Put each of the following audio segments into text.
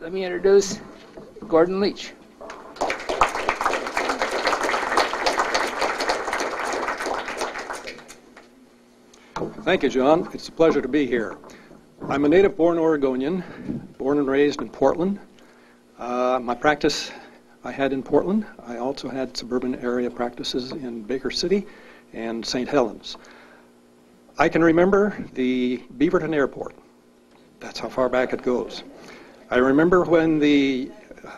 let me introduce Gordon Leitch. Thank you, John. It's a pleasure to be here. I'm a native-born Oregonian, born and raised in Portland. My practice I had in Portland. I also had suburban area practices in Baker City and St. Helens. I can remember the Beaverton Airport. That's how far back it goes. I remember when the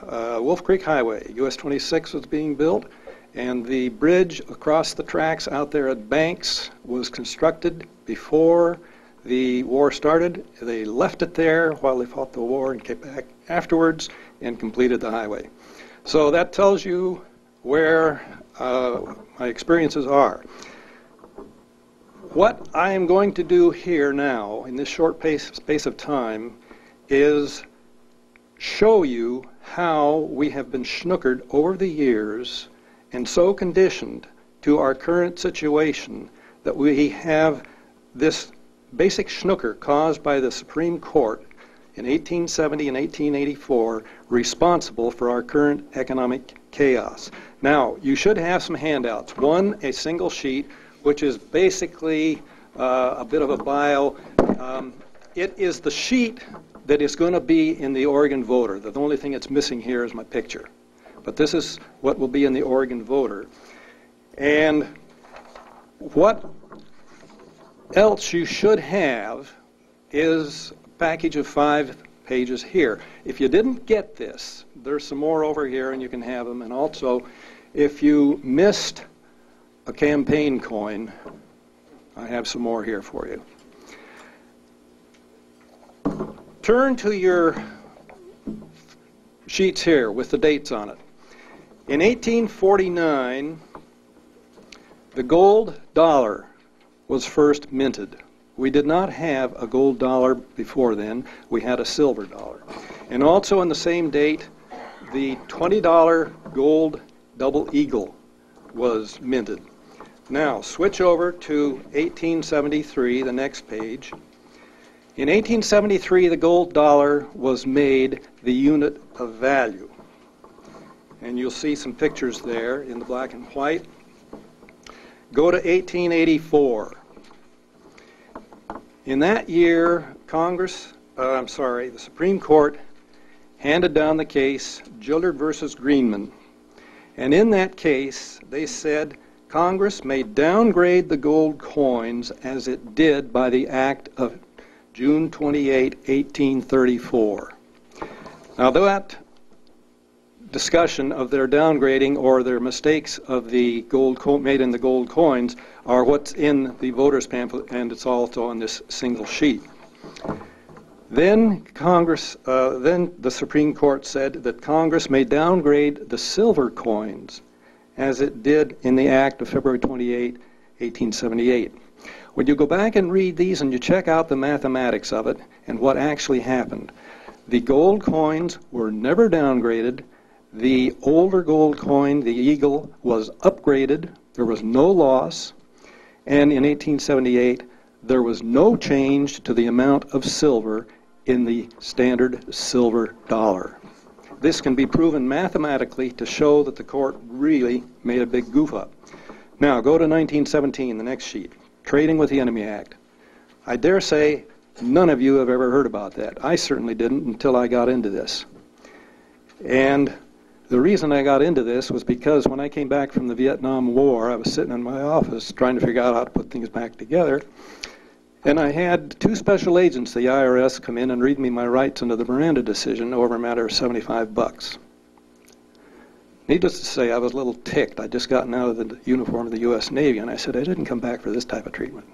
Wolf Creek Highway, US 26, was being built, and the bridge across the tracks out there at Banks was constructed before the war started. They left it there while they fought the war and came back afterwards and completed the highway. So that tells you where my experiences are. What I am going to do here now in this short space of time is show you how we have been snookered over the years and so conditioned to our current situation that we have this basic snooker caused by the Supreme Court in 1870 and 1884 responsible for our current economic chaos. Now, you should have some handouts. One, a single sheet, which is basically a bit of a bio. It is the sheet that is going to be in the Oregon Voter. The only thing that's missing here is my picture. But this is what will be in the Oregon Voter. And what else you should have is a package of 5 pages here. If you didn't get this, there's some more over here and you can have them. And also, if you missed a campaign coin, I have some more here for you. Turn to your sheets here with the dates on it. In 1849, the gold dollar was first minted. We did not have a gold dollar before then. We had a silver dollar. And also on the same date, the $20 gold double eagle was minted. Now, switch over to 1873, the next page. In 1873, the gold dollar was made the unit of value. And you'll see some pictures there in the black and white. Go to 1884. In that year, the Supreme Court handed down the case Gillard versus Greenman. And in that case, they said Congress may downgrade the gold coins as it did by the Act of June 28, 1834. Now that discussion of their downgrading or their mistakes of the gold made in the gold coins are what's in the voters pamphlet, and it's also on this single sheet. Then the Supreme Court said that Congress may downgrade the silver coins as it did in the Act of February 28, 1878. When you go back and read these and you check out the mathematics of it and what actually happened, the gold coins were never downgraded. The older gold coin, the eagle, was upgraded. There was no loss. And in 1878, there was no change to the amount of silver in the standard silver dollar. This can be proven mathematically to show that the court really made a big goof up. Now, go to 1917, the next sheet. Trading with the Enemy Act. I dare say none of you have ever heard about that. I certainly didn't until I got into this. And the reason I got into this was because when I came back from the Vietnam War, I was sitting in my office trying to figure out how to put things back together. And I had 2 special agents, the IRS, come in and read me my rights under the Miranda decision over a matter of $75. Needless to say, I was a little ticked. I'd just gotten out of the uniform of the U.S. Navy, and I said, I didn't come back for this type of treatment.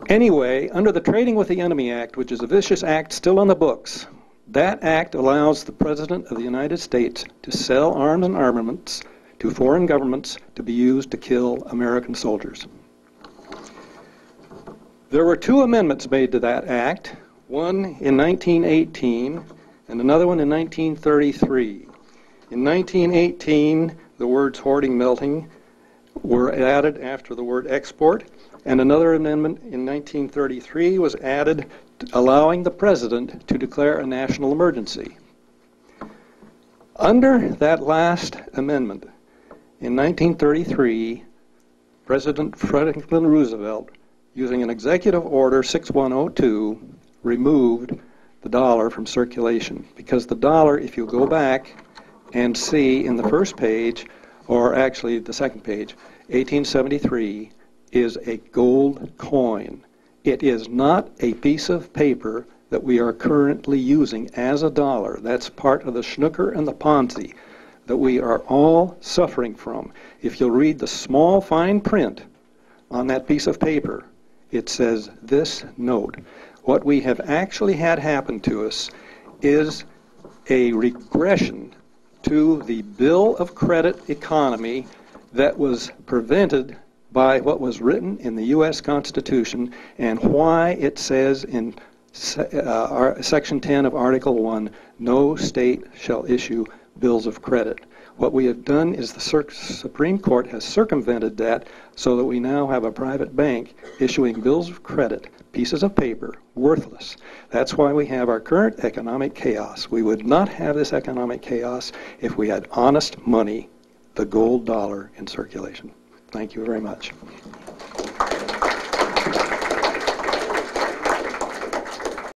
Anyway, under the Trading with the Enemy Act, which is a vicious act still on the books, that act allows the President of the United States to sell arms and armaments to foreign governments to be used to kill American soldiers. There were 2 amendments made to that act, one in 1918 and another one in 1933. In 1918, the words hoarding, melting were added after the word export, and another amendment in 1933 was added allowing the president to declare a national emergency. Under that last amendment, in 1933, President Franklin Roosevelt, using an executive order 6102, removed the dollar from circulation, because the dollar, if you go back and see in the first page, or actually the second page, 1873, is a gold coin. It is not a piece of paper that we are currently using as a dollar. That's part of the Schnucker and the Ponzi that we are all suffering from. If you'll read the small fine print on that piece of paper, it says this note. What we have actually had happen to us is a regression to the bill of credit economy that was prevented by what was written in the U.S. Constitution and why it says in Section 10 of Article 1, no state shall issue bills of credit. What we have done is the Supreme Court has circumvented that so that we now have a private bank issuing bills of credit, pieces of paper, worthless. That's why we have our current economic chaos. We would not have this economic chaos if we had honest money, the gold dollar, in circulation. Thank you very much.